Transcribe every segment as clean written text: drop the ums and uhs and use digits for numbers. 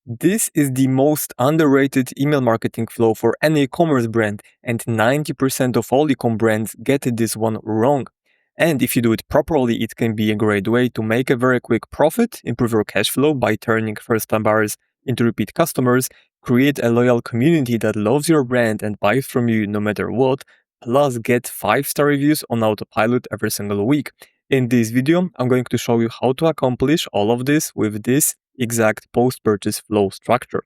This is the most underrated email marketing flow for any e-commerce brand, and 90% of all e-com brands get this one wrong. And if you do it properly, it can be a great way to make a very quick profit, improve your cash flow by turning first-time buyers into repeat customers, create a loyal community that loves your brand and buys from you no matter what, plus get 5-star reviews on autopilot every single week. In this video, I'm going to show you how to accomplish all of this with this exact post-purchase flow structure.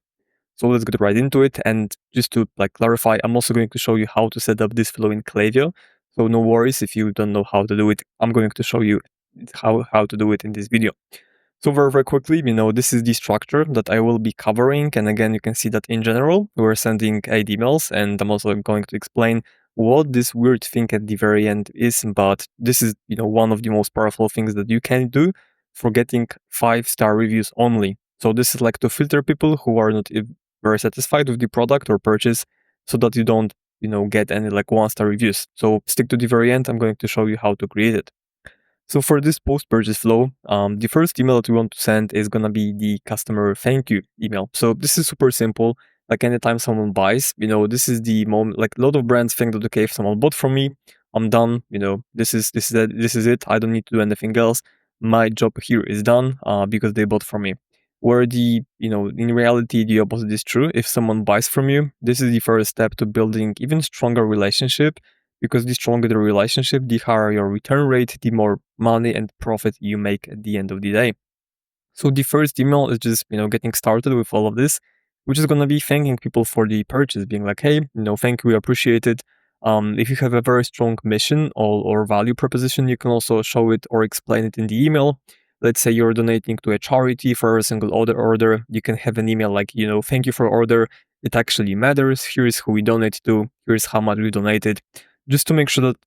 So let's get right into it. And just to clarify, I'm also going to show you how to set up this flow in Klaviyo. So no worries if you don't know how to do it. I'm going to show you how to do it in this video. So very quickly, this is the structure that I will be covering. And again, you can see that in general, we're sending 8 emails, and I'm also going to explain what this weird thing at the very end is. But this is, one of the most powerful things that you can do for getting 5-star reviews only. So this is like to filter people who are not very satisfied with the product or purchase, so that you don't, get any 1-star reviews. So stick to the very end. I'm going to show you how to create it. So for this post-purchase flow, the first email that we want to send is going to be the customer thank you email. So this is super simple. Like anytime someone buys, this is the moment. Like a lot of brands think that, okay, if someone bought from me, I'm done. This is it. I don't need to do anything else. My job here is done because they bought from me. Where in reality, the opposite is true. If someone buys from you, this is the first step to building even stronger relationship, because the stronger the relationship, the higher your return rate, the more money and profit you make at the end of the day. So the first email is just, getting started with all of this, which is going to be thanking people for the purchase, being like, hey, thank you, we appreciate it. If you have a very strong mission or value proposition, you can also show it or explain it in the email. Let's say you're donating to a charity for a single order. You can have an email like, thank you for order. It actually matters. Here's who we donate to. Here's how much we donated. Just to make sure that,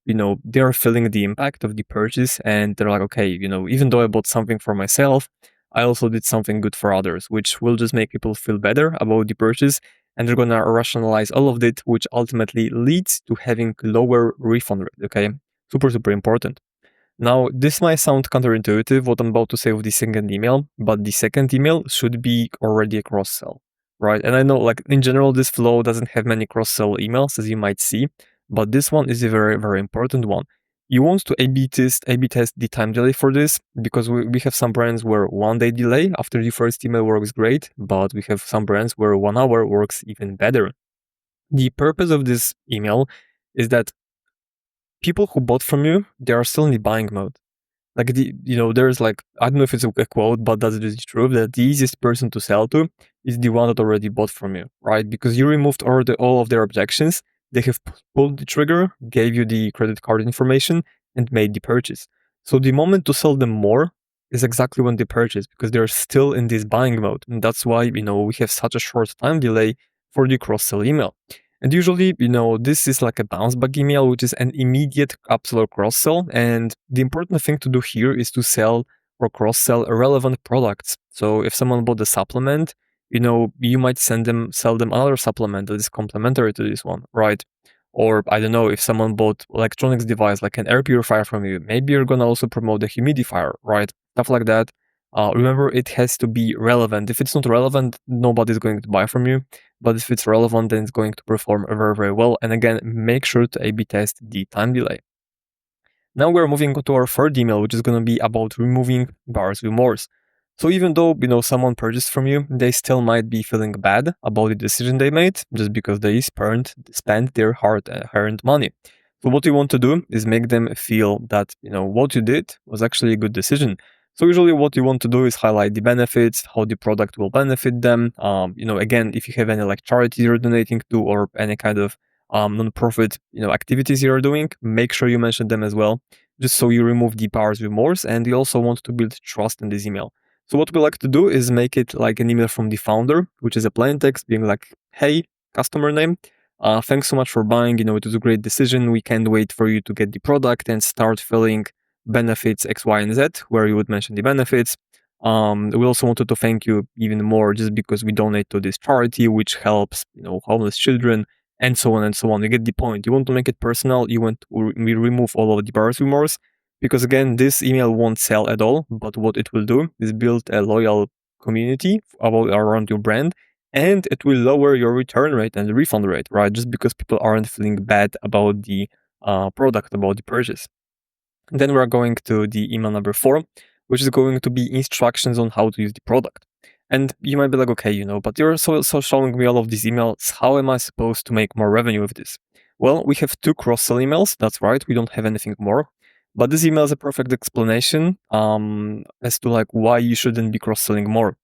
they're feeling the impact of the purchase, and they're like, okay, even though I bought something for myself, I also did something good for others, which will just make people feel better about the purchase, and they're gonna rationalize all of it, which ultimately leads to having lower refund rate. Okay, super important. Now, this might sound counterintuitive, what I'm about to say with the second email, but the second email should be already a cross-sell, right? And I know, in general, this flow doesn't have many cross-sell emails, as you might see, but this one is a very important one. You want to A/B test the time delay for this, because we have some brands where 1 day delay after the first email works great, but we have some brands where 1 hour works even better. The purpose of this email is that people who bought from you, they are still in the buying mode. There's I don't know if it's a quote, but that is true, that the easiest person to sell to is the one that already bought from you, right? Because you removed all of their objections. They have pulled the trigger, gave you the credit card information, and made the purchase. So the moment to sell them more is exactly when they purchase, because they're still in this buying mode. And that's why, we have such a short time delay for the cross-sell email. And usually, this is like a bounce back email, which is an immediate upsell or cross sell. And the important thing to do here is to sell or cross sell relevant products. So if someone bought a supplement, you might sell them another supplement that is complementary to this one, right? Or I don't know, if someone bought electronics device like an air purifier from you, maybe you're gonna also promote a humidifier, right? Stuff like that. Remember, it has to be relevant. If it's not relevant, nobody's going to buy from you. But if it's relevant, then it's going to perform very well. And again, make sure to A/B test the time delay. Now we're moving to our third email, which is going to be about removing buyer's remorse. So even though, someone purchased from you, they still might be feeling bad about the decision they made just because they spent their hard-earned money. So what you want to do is make them feel that, what you did was actually a good decision. So usually what you want to do is highlight the benefits, how the product will benefit them. Again, if you have any charity you're donating to, or any kind of non-profit, activities you're doing, make sure you mention them as well, just so you remove the buyer's remorse. And you also want to build trust in this email. So what we like to do is make it like an email from the founder, which is a plain text being like, hey, customer name, thanks so much for buying. It was a great decision. We can't wait for you to get the product and start filling benefits X, Y, and Z, where you would mention the benefits. We also wanted to thank you even more just because we donate to this charity, which helps, homeless children, and so on and so on. You get the point. You want to make it personal. We remove all of the buyer's remorse, because again, this email won't sell at all, but what it will do is build a loyal community about around your brand, and it will lower your return rate and refund rate, right? Just because people aren't feeling bad about the product, about the purchase. And then we're going to the email number 4, which is going to be instructions on how to use the product. And you might be like, okay, but you're so showing me all of these emails. How am I supposed to make more revenue with this? Well, we have 2 cross-sell emails. That's right. We don't have anything more. But this email is a perfect explanation as to like why you shouldn't be cross-selling more.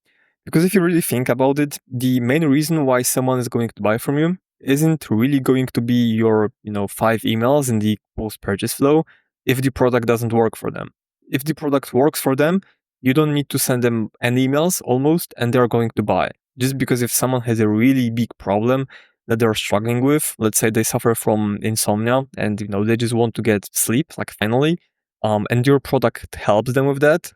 Because if you really think about it, the main reason why someone is going to buy from you isn't really going to be your, 5 emails in the post-purchase flow if the product doesn't work for them. If the product works for them, you don't need to send them any emails almost, and they're going to buy. Just because if someone has a really big problem that they're struggling with, let's say they suffer from insomnia and they just want to get sleep, like finally, and your product helps them with that,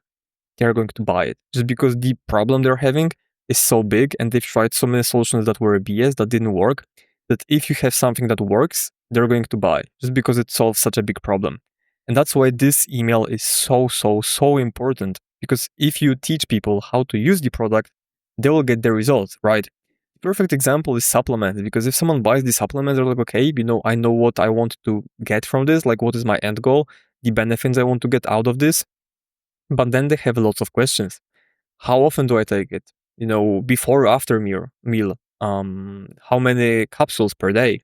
they're going to buy it. Just because the problem they're having is so big and they've tried so many solutions that were a BS that didn't work, that if you have something that works, they're going to buy just because it solves such a big problem. And that's why this email is so important, because if you teach people how to use the product, they will get the results, right? The perfect example is supplements, because if someone buys the supplements, they're like, okay, I know what I want to get from this, like what is my end goal, the benefits I want to get out of this. But then they have lots of questions. How often do I take it? Before or after meal? How many capsules per day?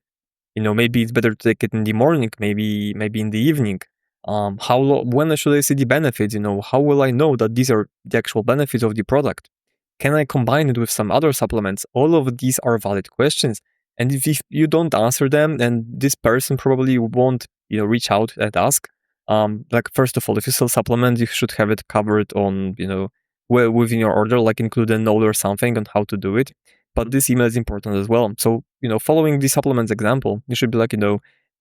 Maybe it's better to take it in the morning, maybe in the evening. When should I see the benefits? How will I know that these are the actual benefits of the product? Can I combine it with some other supplements? All of these are valid questions. And if you don't answer them, then this person probably won't, reach out and ask. Like first of all, if you sell supplements, you should have it covered on, within your order, like include a note or something on how to do it. But this email is important as well. So, following the supplements example, you should be like,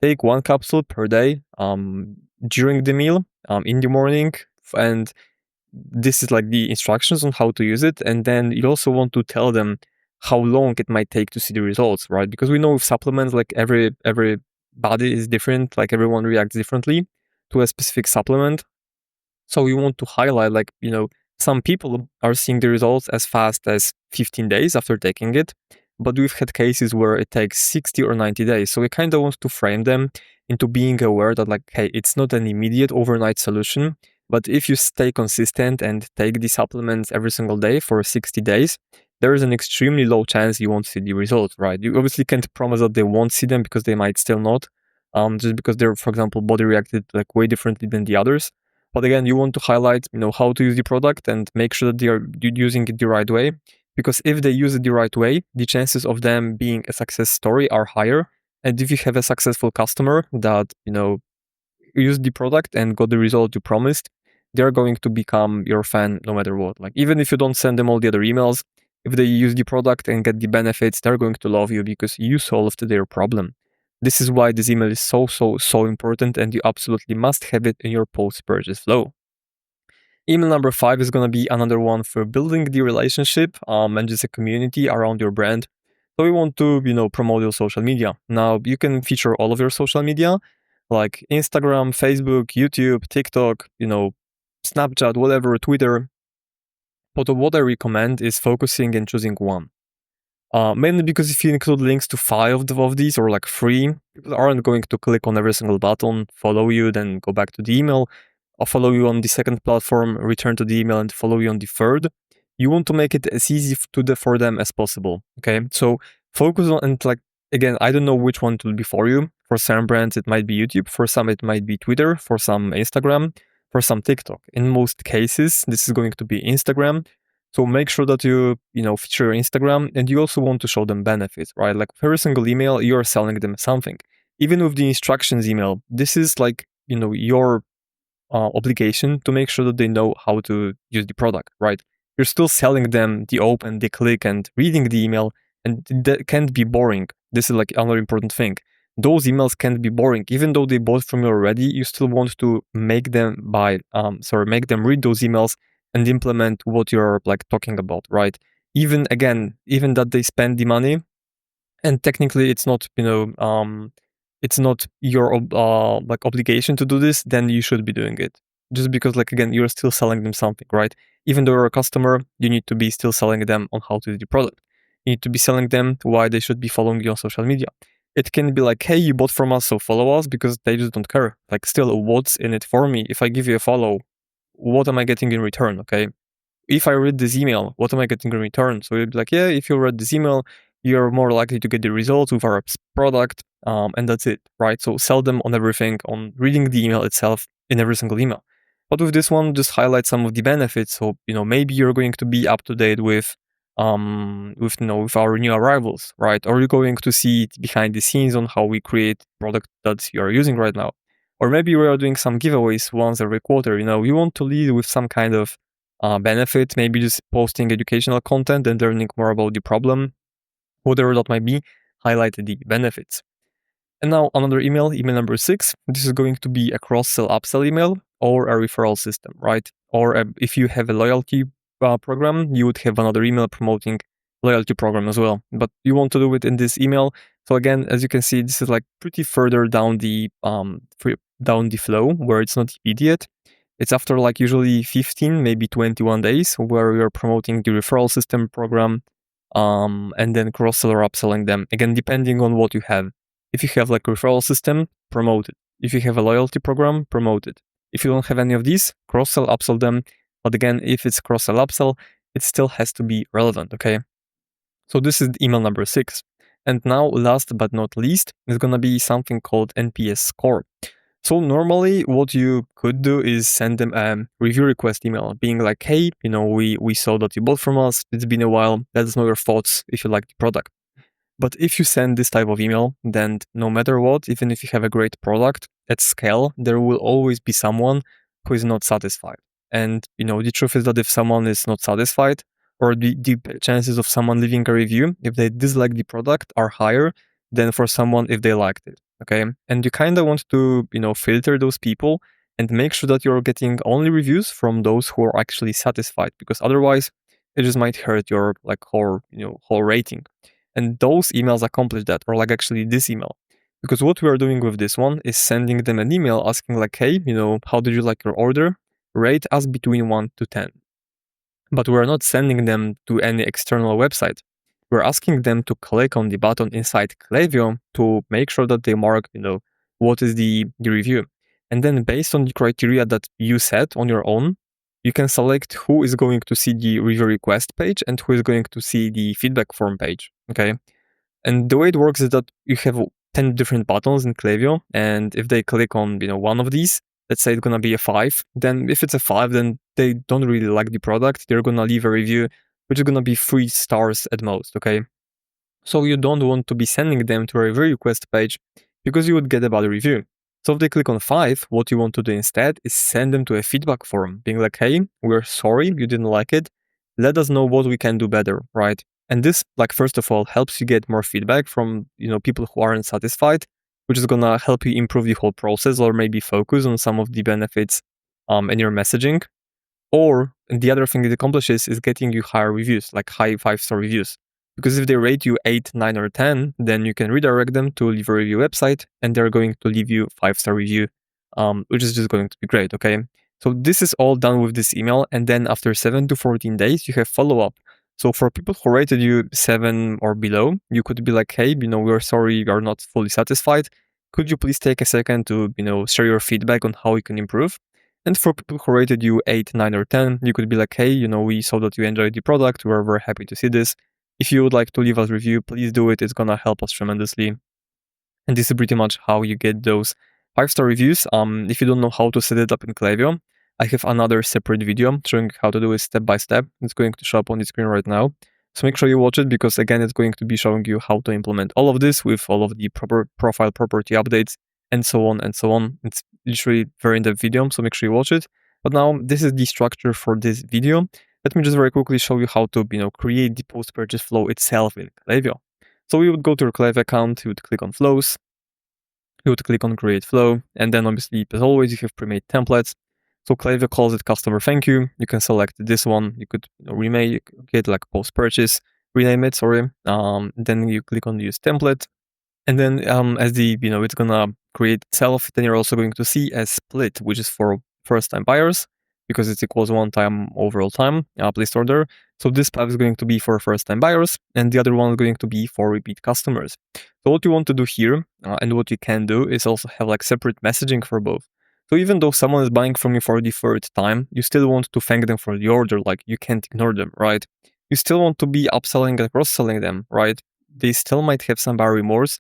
take 1 capsule per day during the meal in the morning. And this is like the instructions on how to use it. And then you also want to tell them how long it might take to see the results, right? Because we know with supplements, like every body is different, like everyone reacts differently to a specific supplement. So we want to highlight, like, some people are seeing the results as fast as 15 days after taking it, but we've had cases where it takes 60 or 90 days. So we kind of want to frame them into being aware that, like, hey, it's not an immediate overnight solution, but if you stay consistent and take the supplements every single day for 60 days, there is an extremely low chance you won't see the results, right? You obviously can't promise that they won't see them, because they might still not, just because their, for example, body reacted like way differently than the others. But again, you want to highlight, how to use the product and make sure that they are using it the right way. Because if they use it the right way, the chances of them being a success story are higher. And if you have a successful customer that, used the product and got the result you promised, they're going to become your fan no matter what. Like, even if you don't send them all the other emails, if they use the product and get the benefits, they're going to love you because you solved their problem. This is why this email is so important, and you absolutely must have it in your post-purchase flow. Email number 5 is going to be another one for building the relationship and just a community around your brand. So we want to, promote your social media. Now, you can feature all of your social media, like Instagram, Facebook, YouTube, TikTok, Snapchat, whatever, Twitter. But what I recommend is focusing and choosing one. Mainly because if you include links to 5 of these, or like 3, people aren't going to click on every single button, follow you, then go back to the email, or follow you on the second platform, return to the email, and follow you on the third. You want to make it as easy for them as possible. Okay, so focus on, and like, again, I don't know which one it will be for you. For some brands, it might be YouTube. For some, it might be Twitter. For some, Instagram. For some, TikTok. In most cases, this is going to be Instagram. So make sure that you feature your Instagram, and you also want to show them benefits, right? Like for every single email, you're selling them something. Even with the instructions email, this is like, your obligation to make sure that they know how to use the product, right? You're still selling them the open, the click, and reading the email, and that can't be boring. This is like another important thing. Those emails can't be boring. Even though they bought from you already, you still want to make them make them read those emails and implement what you're like talking about, right? Even that they spend the money, and technically it's not, it's not your like obligation to do this, then you should be doing it. Just because, like, again, you're still selling them something, right? even though you're a customer, you need to be still selling them on how to do the product. You need to be selling them why they should be following you on social media. It can be like, hey, you bought from us, so follow us, because they just don't care. Like, still, what's in it for me? If I give you a follow, what am I getting in return? Okay. If I read this email, what am I getting in return? So you'd be like, yeah, if you read this email, you're more likely to get the results with our product, and that's it, right? So sell them on everything, on reading the email itself in every single email. But with this one, just highlight some of the benefits. So, maybe you're going to be up to date with our new arrivals, right? Or you're going to see behind the scenes on how we create product that you're using right now. Or maybe we are doing some giveaways once every quarter. You want to lead with some kind of benefit, maybe just posting educational content and learning more about the problem, whatever that might be, highlight the benefits. And now another email number 6. This is going to be a cross-sell upsell email or a referral system, right? Or if you have a loyalty program, you would have another email promoting loyalty program as well. But you want to do it in this email. So again, as you can see, this is like pretty further down the flow where it's not immediate. It's after like usually 15, maybe 21 days where you're promoting the referral system program, and then cross-sell or upselling them. Again, depending on what you have. If you have like a referral system, promote it. If you have a loyalty program, promote it. If you don't have any of these, cross-sell, upsell them. But again, if it's cross-sell, upsell, it still has to be relevant, okay? So this is email number 6. And now, last but not least, is going to be something called NPS score. So normally what you could do is send them a review request email being like, hey, we saw that you bought from us. It's been a while. Let us know your thoughts if you like the product. But if you send this type of email, then no matter what, even if you have a great product at scale, there will always be someone who is not satisfied. And, the truth is that if someone is not satisfied, or the chances of someone leaving a review, if they dislike the product, are higher than for someone if they liked it. Okay. And you kind of want to, filter those people and make sure that you're getting only reviews from those who are actually satisfied, because otherwise it just might hurt your whole rating. And those emails accomplish that, or like actually this email. Because what we are doing with this one is sending them an email asking like, hey, how did you like your order? Rate us between 1 to 10. But we're not sending them to any external website. We're asking them to click on the button inside Klaviyo to make sure that they mark, what is the review. And then based on the criteria that you set on your own, you can select who is going to see the review request page and who is going to see the feedback form page, okay? And the way it works is that you have 10 different buttons in Klaviyo, and if they click on, one of these, let's say it's gonna be a 5, then if it's a 5, then they don't really like the product. They're gonna leave a review, which is gonna be 3 stars at most, okay? So you don't want to be sending them to a review request page because you would get a bad review. So if they click on 5, what you want to do instead is send them to a feedback form, being like, hey, we're sorry you didn't like it. Let us know what we can do better, right? And this, first of all, helps you get more feedback from, people who aren't satisfied, which is gonna help you improve the whole process or maybe focus on some of the benefits in your messaging. Or the other thing it accomplishes is getting you higher reviews, like high 5-star reviews. Because if they rate you 8, 9, or 10, then you can redirect them to leave a review website and they're going to leave you 5-star review, which is just going to be great, okay? So this is all done with this email. And then after 7 to 14 days, you have follow-up. So for people who rated you 7 or below, you could be like, hey, we're sorry you are not fully satisfied. Could you please take a second to, share your feedback on how you can improve? And for people who rated you 8, 9, or 10, you could be like, hey, we saw that you enjoyed the product. We're very happy to see this. If you would like to leave us a review, please do it. It's going to help us tremendously. And this is pretty much how you get those 5-star reviews. If you don't know how to set it up in Klaviyo, I have another separate video showing how to do it step by step. It's going to show up on the screen right now. So make sure you watch it because again, it's going to be showing you how to implement all of this with all of the proper profile property updates and so on and so on. It's literally very in-depth video, so make sure you watch it. But now this is the structure for this video. Let me just very quickly show you how to, create the post-purchase flow itself in Klaviyo. So you would go to your Klaviyo account, you would click on flows, you would click on create flow, and then obviously, as always, you have pre-made templates. So Klaviyo calls it customer thank you. You can select this one. You could remake it like post-purchase, rename it, sorry. Then you click on use template. And then as it's gonna create itself, then you're also going to see a split, which is for first-time buyers. because it equals one time overall time placed order. So this path is going to be for first-time buyers, and the other one is going to be for repeat customers. So what you want to do here, and what you can do, is also have like separate messaging for both. So even though someone is buying from you for the third time, you still want to thank them for the order, like you can't ignore them, right? You still want to be upselling and cross-selling them, right? They still might have some buyer remorse,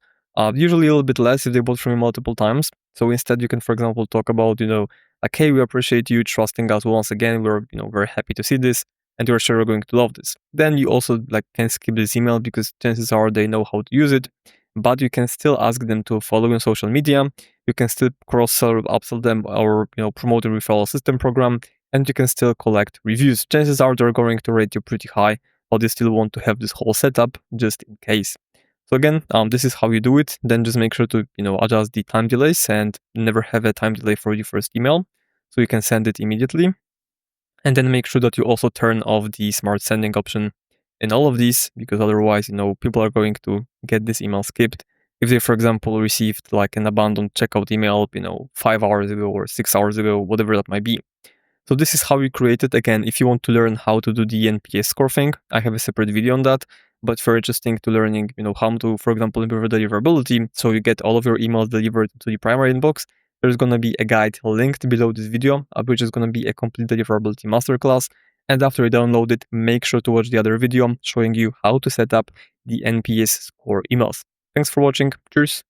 usually a little bit less if they bought from you multiple times. So instead you can, for example, talk about, like, hey, we appreciate you trusting us once again. We're, very happy to see this, and we're sure you're going to love this. Then you also like can skip this email because chances are they know how to use it, but you can still ask them to follow you on social media. You can still cross-sell, upsell them, or promote a referral system program, and you can still collect reviews. Chances are they're going to rate you pretty high, but they still want to have this whole setup just in case. So again, this is how you do it. Then just make sure to adjust the time delays and never have a time delay for your first email, so you can send it immediately. And then make sure that you also turn off the smart sending option in all of these, because otherwise, people are going to get this email skipped if they, for example, received like an abandoned checkout email, 5 hours ago or 6 hours ago, whatever that might be. So this is how we create it. Again, if you want to learn how to do the NPS score thing, I have a separate video on that. But for interesting to learning, how to, for example, improve deliverability, so you get all of your emails delivered to the primary inbox, there's going to be a guide linked below this video, which is going to be a complete deliverability masterclass. And after you download it, make sure to watch the other video showing you how to set up the NPS score emails. Thanks for watching. Cheers.